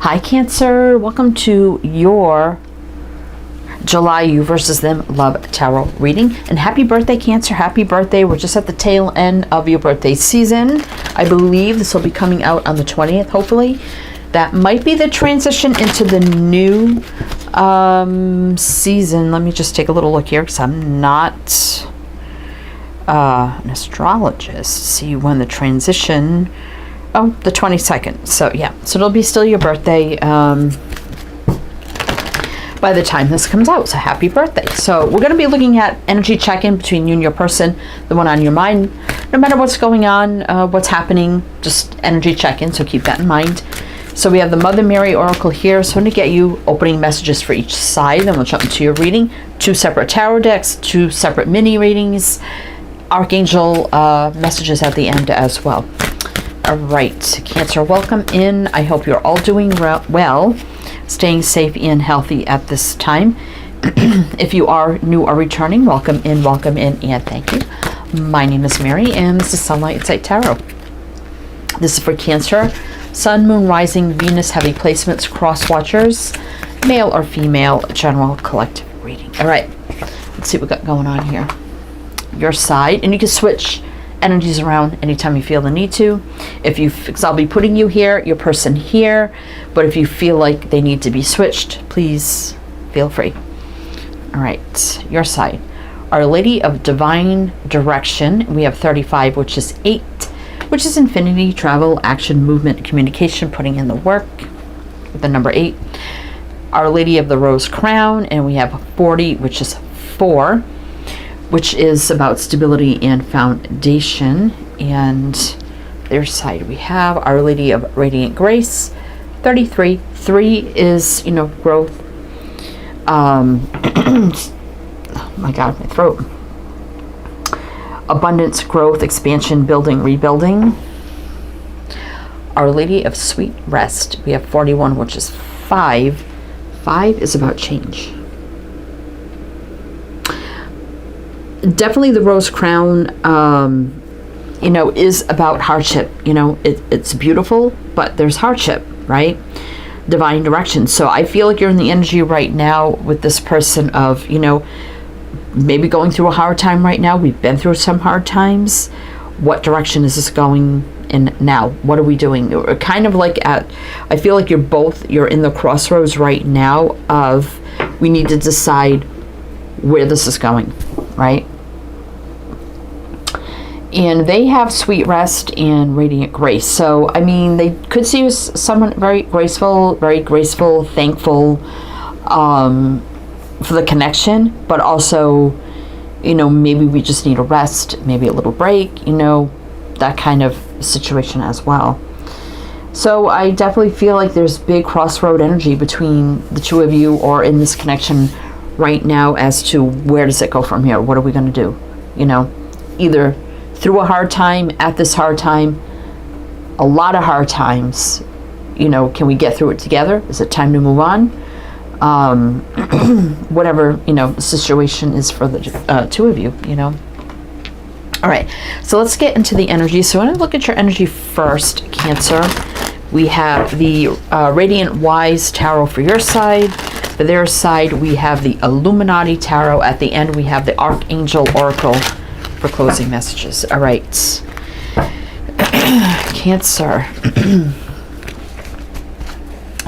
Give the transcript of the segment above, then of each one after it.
Hi Cancer, welcome to your July You versus Them Love Tarot reading. And happy birthday Cancer, happy birthday. We're just at the tail end of your birthday season. I believe this will be coming out on the 20th, hopefully. That might be the transition into the new season. Let me just take a little look here because I'm not an astrologist. See when the transition... Oh, the 22nd. So yeah, so it'll be still your birthday by the time this comes out. So happy birthday. So we're going to be looking at energy check-in between you and your person, the one on your mind. No matter what's going on, what's happening, just energy check-in. So keep that in mind. So we have the Mother Mary Oracle here. So I'm going to get you opening messages for each side. Then we'll jump into your reading. 2 separate tarot decks, 2 separate mini readings, Archangel messages at the end as well. All right, Cancer, welcome in. I hope you're all doing well, staying safe and healthy at this time. If you are new or returning, welcome in, and thank you. My name is Mary, and this is Sunlight Insight Tarot. This is for Cancer, Sun, Moon, Rising, Venus, heavy placements, cross watchers, male or female, general collective reading. All right, let's see what we got going on here. Your side, and you can switch energies around anytime you feel the need to. Because I'll be putting you here, your person here, but if you feel like they need to be switched, please feel free. All right, your side. Our Lady of Divine Direction, we have 35, which is 8, which is infinity, travel, action, movement, communication, putting in the work, with the number 8. Our Lady of the Rose Crown, and we have 40, which is 4, which is about stability and foundation. And their side, we have Our Lady of Radiant Grace, 33. 3 is, growth. Oh my God, my throat. Abundance, growth, expansion, building, rebuilding. Our Lady of Sweet Rest, we have 41, which is 5. 5 is about change. Definitely the Rose Crown, is about hardship. It's beautiful, but there's hardship, right? Divine direction. So I feel like you're in the energy right now with this person of, maybe going through a hard time right now. We've been through some hard times. What direction is this going in now? What are we doing? Kind of like I feel like you're in the crossroads right now of, we need to decide where this is going, right? And they have Sweet Rest and Radiant Grace. So, they could see you as someone very graceful, thankful for the connection, but also, maybe we just need a rest, maybe a little break, that kind of situation as well. So I definitely feel like there's big crossroad energy between the two of you, or in this connection right now, as to where does it go from here? What are we going to do? Either through a hard time, at this hard time, a lot of hard times, can we get through it together? Is it time to move on? Whatever, the situation is for the two of you, All right, so let's get into the energy. So I want to look at your energy first, Cancer. We have the Radiant Wise Tarot for your side. For their side, we have the Illuminati Tarot. At the end, we have the Archangel Oracle for closing messages. All right. Cancer.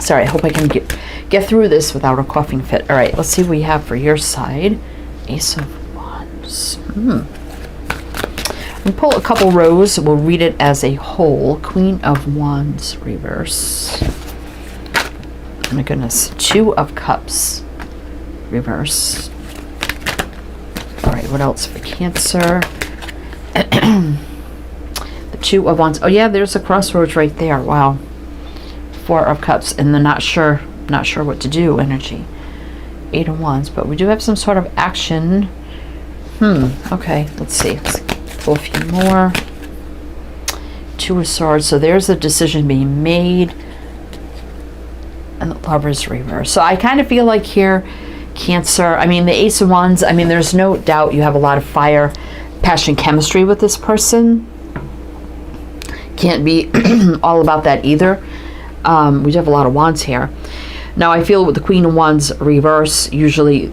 Sorry, I hope I can get through this without a coughing fit. All right, let's see what we have for your side. Ace of Wands. We pull a couple rows. We'll read it as a whole. Queen of Wands, reverse. Oh my goodness. 2 of Cups, reverse. All right, what else for Cancer? The 2 of Wands. Oh yeah, there's a crossroads right there. Wow. 4 of Cups, and the not sure what to do energy. 8 of Wands, but we do have some sort of action. Okay, let's see. Let's pull a few more. 2 of Swords. So there's a decision being made. And the Lovers, reverse. So I kind of feel like here, Cancer, the Ace of Wands, there's no doubt you have a lot of fire, passion, chemistry with this person. Can't be all about that either. We do have a lot of wands here. Now I feel with the Queen of Wands reverse, usually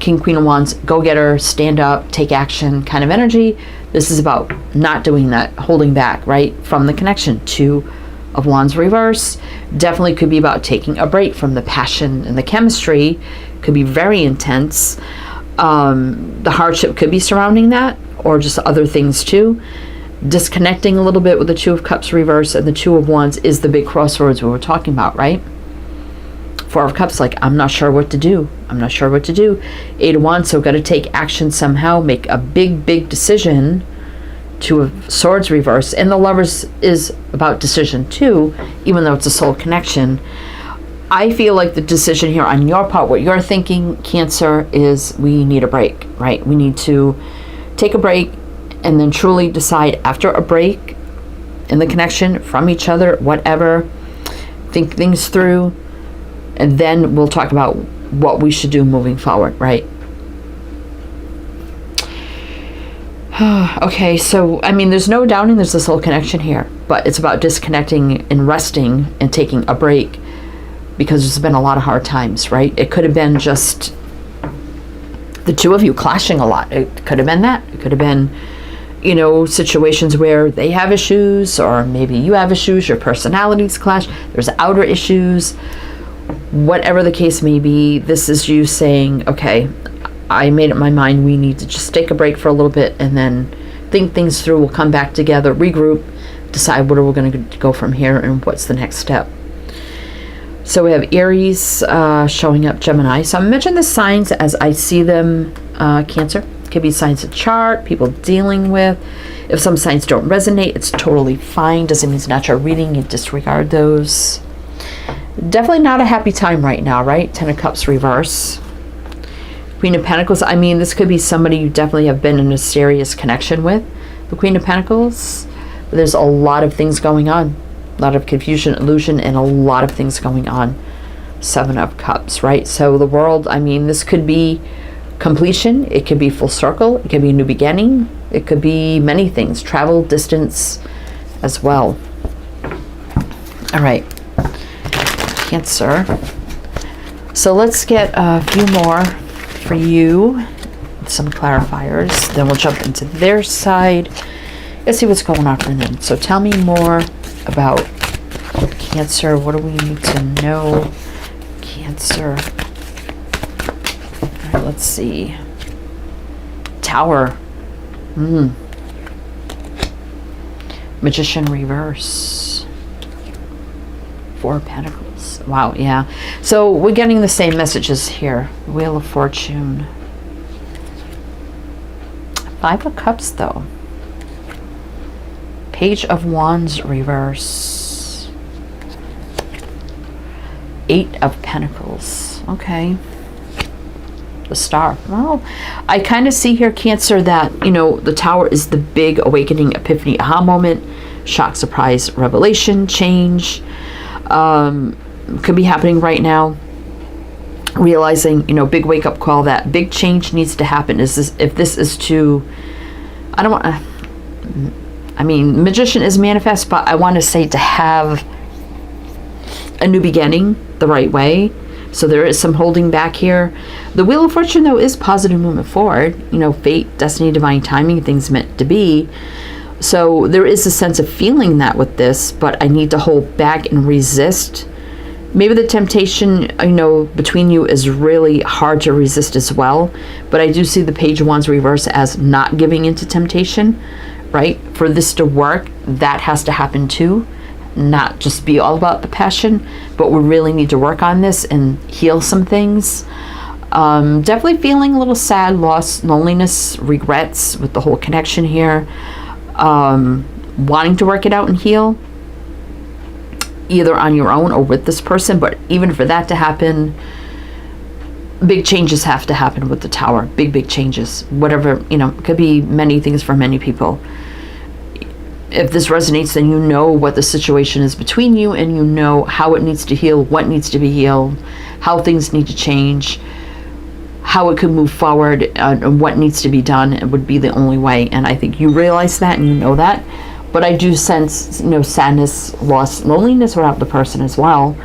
King, Queen of Wands, go-getter, stand up, take action kind of energy. This is about not doing that, holding back, right, from the connection. Two of Wands reverse definitely could be about taking a break from the passion and the chemistry. Could be very intense. The hardship could be surrounding that, or just other things too. Disconnecting a little bit with the Two of Cups reverse, and the Two of Wands is the big crossroads we were talking about, right? Four of Cups, like, I'm not sure what to do. I'm not sure what to do. Eight of Wands, so got to take action somehow, make a big decision. Two of Swords reverse, and the Lovers is about decision too, even though it's a soul connection. I feel like the decision here on your part, what you're thinking, Cancer, is we need a break, right? We need to take a break and then truly decide after a break in the connection from each other, whatever, think things through, and then we'll talk about what we should do moving forward, right? Okay, so, I mean, there's no doubting there's this whole connection here, but it's about disconnecting and resting and taking a break, because there's been a lot of hard times, right? It could have been just the two of you clashing a lot. It could have been that. It could have been, you know, situations where they have issues, or maybe you have issues, your personalities clash, there's outer issues. Whatever the case may be, this is you saying, okay, I made up my mind, we need to just take a break for a little bit and then think things through. We'll come back together, regroup, decide what are we going to go from here and what's the next step. So we have Aries showing up, Gemini. So I'm mentioning the signs as I see them, Cancer. Could be signs of chart, people dealing with. If some signs don't resonate, it's totally fine. Doesn't mean it's not your reading. You disregard those. Definitely not a happy time right now, right? Ten of Cups reverse. Queen of Pentacles. I mean, this could be somebody you definitely have been in a serious connection with. The Queen of Pentacles. There's a lot of things going on. A lot of confusion, illusion, and a lot of things going on. Seven of Cups, right? So the world, I mean, this could be completion. It could be full circle. It could be a new beginning. It could be many things. Travel, distance as well. All right. Cancer. So let's get a few more for you. Some clarifiers. Then we'll jump into their side. Let's see what's going on for them. So tell me more about Cancer. What do we need to know? Cancer. All right, let's see. Tower. Magician reverse. Four of Pentacles. Wow, yeah. So we're getting the same messages here. Wheel of Fortune. Five of Cups, though. Page of Wands reverse. Eight of Pentacles. Okay. The Star. Well, I kind of see here, Cancer, that, you know, the Tower is the big awakening, epiphany, aha moment, shock, surprise, revelation, change. Could be happening right now. Realizing, you know, big wake up call, that big change needs to happen. Is this, if this is to, I don't want to, I mean, Magician is manifest, but I want to say to have a new beginning the right way. So there is some holding back here. The Wheel of Fortune, though, is positive movement forward. You know, fate, destiny, divine timing, things meant to be. So there is a sense of feeling that with this, but I need to hold back and resist. Maybe the temptation, you know, between you is really hard to resist as well. But I do see the Page of Wands reverse as not giving into temptation, right? For this to work, that has to happen too. Not just be all about the passion, but we really need to work on this and heal some things. Definitely feeling a little sad, loss, loneliness, regrets with the whole connection here. Wanting to work it out and heal, either on your own or with this person. But even for that to happen, big changes have to happen with the Tower. Big changes. Whatever, you know, it could be many things for many people. If this resonates, then you know what the situation is between you, and you know how it needs to heal, what needs to be healed, how things need to change, how it could move forward, and what needs to be done. It would be the only way. And I think you realize that and you know that. But I do sense, sadness, loss, loneliness around the person as well.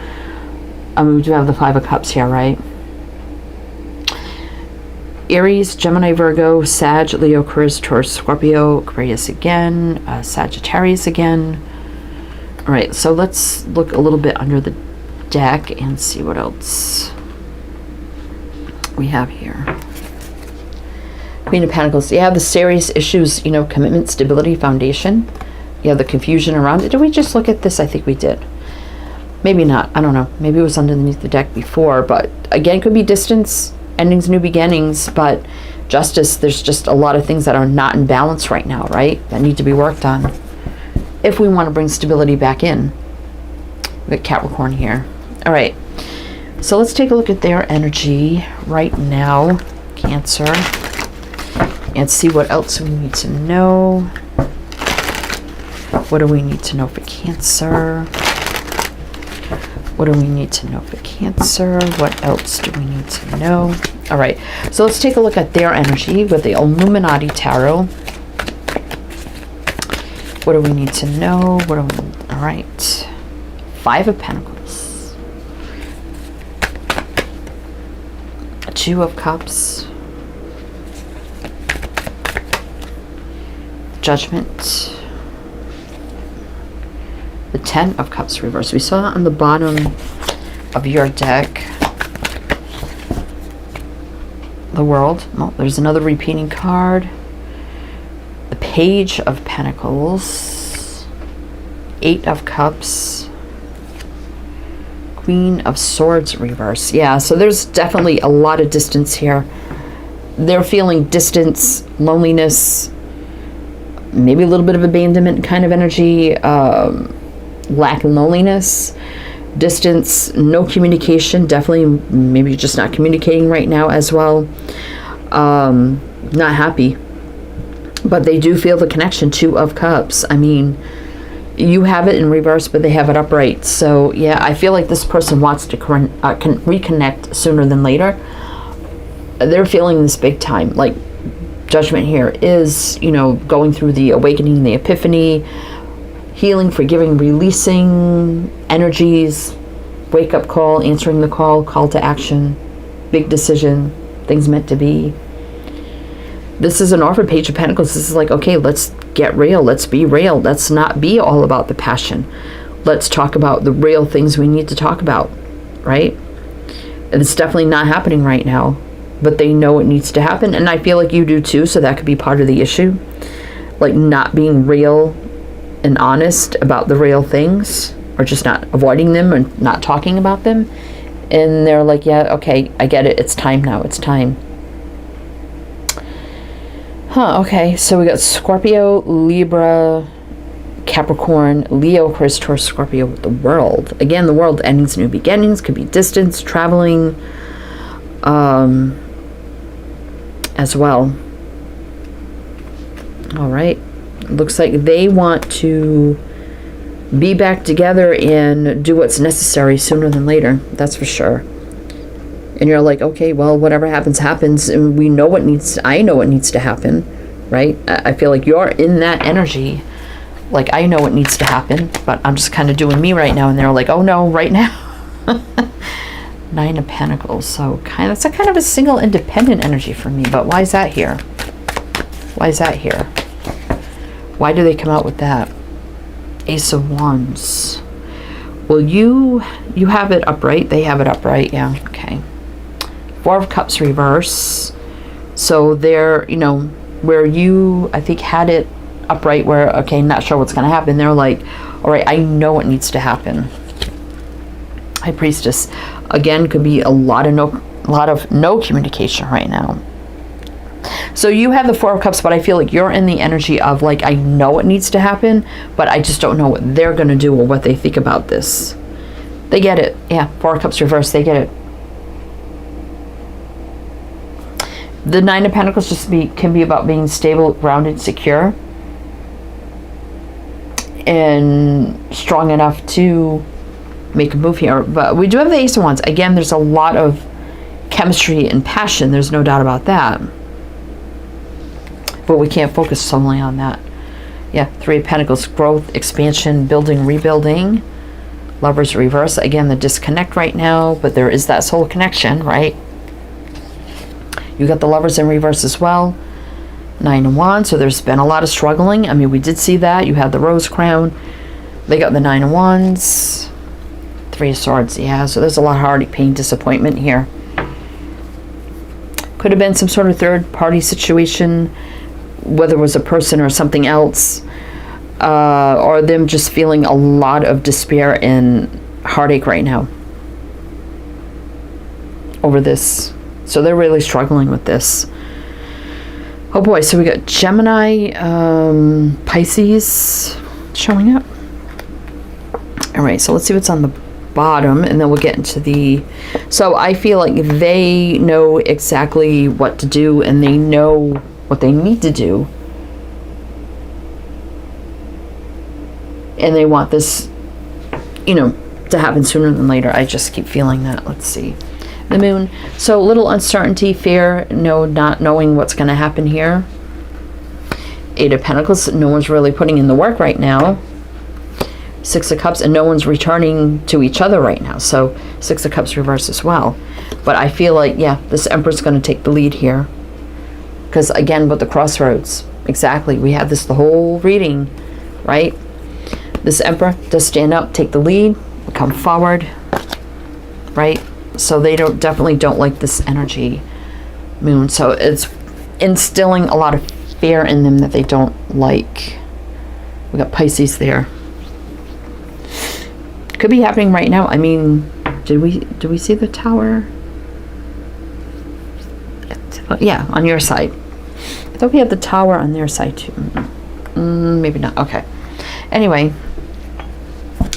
I mean, we do have the Five of Cups here, right? Aries, Gemini, Virgo, Sag, Leo, Aquarius, Taurus, Scorpio, Aquarius again, Sagittarius again. All right, so let's look a little bit under the deck and see what else we have here. Queen of Pentacles. You have the serious issues, commitment, stability, foundation. You have the confusion around it. Did we just look at this? I think we did. Maybe not. I don't know. Maybe it was underneath the deck before. But again, could be distance, endings, new beginnings. But justice, there's just a lot of things that are not in balance right now, right? That need to be worked on if we want to bring stability back in. We got Capricorn here. All right. So let's take a look at their energy right now, Cancer, and see what else we need to know. What do we need to know for Cancer? What do we need to know for Cancer? What else do we need to know? All right, so let's take a look at their energy with the Illuminati Tarot. What do we need to know? All right, Five of Pentacles. Two of Cups. Judgment. The Ten of Cups reversed. We saw on the bottom of your deck the World. Oh, there's another repeating card. The Page of Pentacles. Eight of Cups. Queen of Swords reverse. Yeah, so there's definitely a lot of distance here. They're feeling distance, loneliness, maybe a little bit of abandonment kind of energy, lack and loneliness, distance, no communication, definitely maybe just not communicating right now as well. Not happy, but they do feel the connection. Two of Cups. I mean, you have it in reverse, but they have it upright. So yeah, I feel like this person wants to reconnect sooner than later. They're feeling this big time. Like, Judgment here is, going through the awakening, the epiphany, healing, forgiving, releasing energies, wake up call, answering the call to action, big decision, things meant to be. This is an offer, Page of Pentacles. This is like, okay, let's get real. Let's be real. Let's not be all about the passion. Let's talk about the real things we need to talk about, right? And it's definitely not happening right now, but they know it needs to happen. And I feel like you do too, so that could be part of the issue. Like, not being real and honest about the real things, or just not avoiding them or not talking about them. And they're like, yeah, okay, I get it. It's time now. It's time. Okay, so we got Scorpio, Libra, Capricorn, Leo, Aquarius, Taurus, Scorpio with the World. Again, the World, endings, new beginnings, could be distance, traveling, as well. All right. Looks like they want to be back together and do what's necessary sooner than later. That's for sure. And you're like, okay, well, whatever happens, happens. And we know I know what needs to happen, right? I feel like you're in that energy. Like, I know what needs to happen, but I'm just kind of doing me right now. And they're like, oh no, right now. Nine of Pentacles. So it's a kind of a single independent energy for me. But why is that here? Why is that here? Why do they come out with that? Ace of Wands. Well, you have it upright. They have it upright. Yeah. Okay. Four of Cups reverse. So they're, where you, I think, had it upright where, okay, not sure what's going to happen. They're like, all right, I know what needs to happen. High Priestess. Again, could be a lot of no communication right now. So you have the Four of Cups, but I feel like you're in the energy of, like, I know what needs to happen, but I just don't know what they're going to do or what they think about this. They get it. Yeah, Four of Cups reverse, they get it. The Nine of Pentacles can be about being stable, grounded, secure, and strong enough to make a move here. But we do have the Ace of Wands. Again, there's a lot of chemistry and passion. There's no doubt about that. But we can't focus solely on that. Yeah, Three of Pentacles, growth, expansion, building, rebuilding. Lovers reverse, again, the disconnect right now, but there is that soul connection, right? You got the Lovers in reverse as well. Nine of Wands, so there's been a lot of struggling. I mean, we did see that. You had the Rose Crown. They got the Nine of Wands. Three of Swords, yeah, so there's a lot of heartache, pain, disappointment here. Could have been some sort of third party situation, whether it was a person or something else, or them just feeling a lot of despair and heartache right now over this. So they're really struggling with this. Oh boy, so we got Gemini, Pisces showing up. All right, so let's see what's on the bottom, and then we'll get into the... So I feel like they know exactly what to do, and they know what they need to do. And they want this, you know, to happen sooner than later. I just keep feeling that. Let's see. The Moon. So a little uncertainty, fear, not knowing what's going to happen here. Eight of Pentacles. No one's really putting in the work right now. Six of Cups, and no one's returning to each other right now. So Six of Cups reverse as well. But I feel like, yeah, this Emperor's going to take the lead here. Because again, with the crossroads, exactly, we had this the whole reading, right? This Emperor does stand up, take the lead, come forward, right? So they definitely don't like this energy, Moon. So it's instilling a lot of fear in them that they don't like. We got Pisces there. Could be happening right now. I mean, did we see the Tower? Yeah, on your side. I thought we had the Tower on their side too. Maybe not. Okay. Anyway,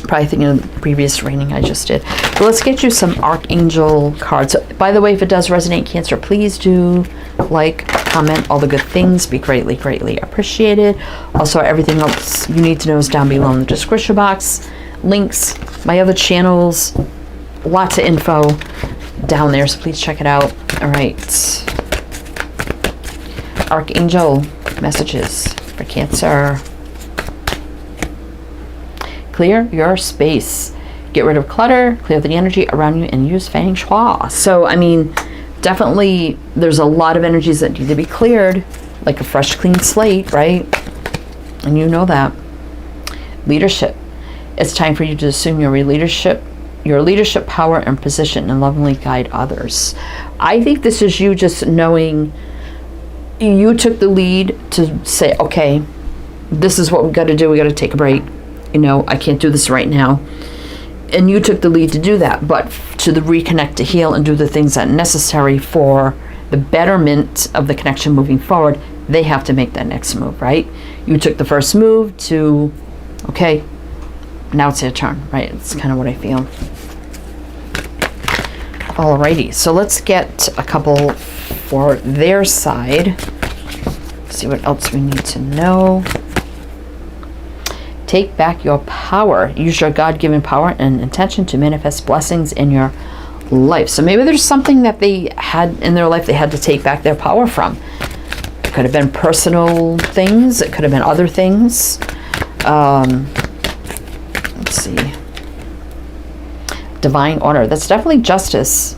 probably thinking of the previous reading I just did. But let's get you some Archangel cards. So, by the way, if it does resonate, Cancer, please do like, comment, all the good things. Be greatly, greatly appreciated. Also, everything else you need to know is down below in the description box. Links, my other channels, lots of info down there, so please check it out. All right. Archangel messages for Cancer. Clear your space. Get rid of clutter, clear the energy around you, and use Feng Shui. So, I mean, definitely there's a lot of energies that need to be cleared, like a fresh, clean slate, right? And you know that. Leadership. It's time for you to assume your leadership power and position, and lovingly guide others. I think this is you just knowing you took the lead to say, okay, this is what we got to do. We got to take a break. You know, I can't do this right now. And you took the lead to do that, but to reconnect, to heal, and do the things that are necessary for the betterment of the connection moving forward, they have to make that next move, right? You took the first move to, okay, now it's their turn, right? It's kind of what I feel. Alrighty, so let's get a couple for their side. See what else we need to know. Take back your power. Use your God-given power and intention to manifest blessings in your life. So maybe there's something that they had in their life they had to take back their power from. It could have been personal things. It could have been other things. Let's see. Divine order. That's definitely justice.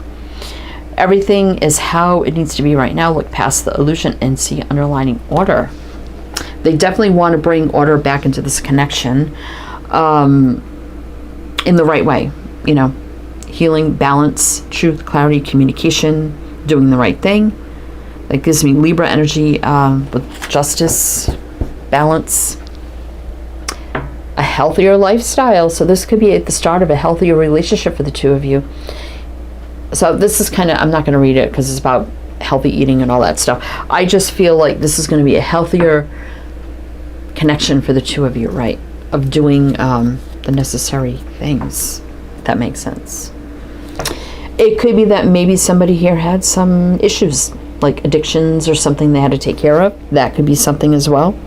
Everything is how it needs to be right now. Look past the illusion and see underlying order. They definitely want to bring order back into this connection in the right way. You know, healing, balance, truth, clarity, communication, doing the right thing. That gives me Libra energy with justice, balance, a healthier lifestyle. So this could be at the start of a healthier relationship for the two of you. So this is kind of, I'm not going to read it because it's about healthy eating and all that stuff. I just feel like this is going to be a healthier connection for the two of you, right? Of doing the necessary things. If that makes sense. It could be that maybe somebody here had some issues, like addictions or something they had to take care of. That could be something as well.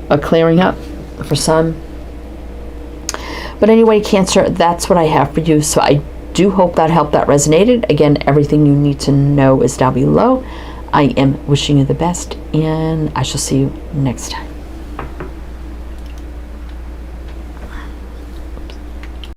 A clearing up for some. But anyway, Cancer, that's what I have for you. So I do hope that helped, that resonated. Again, everything you need to know is down below. I am wishing you the best, and I shall see you next time.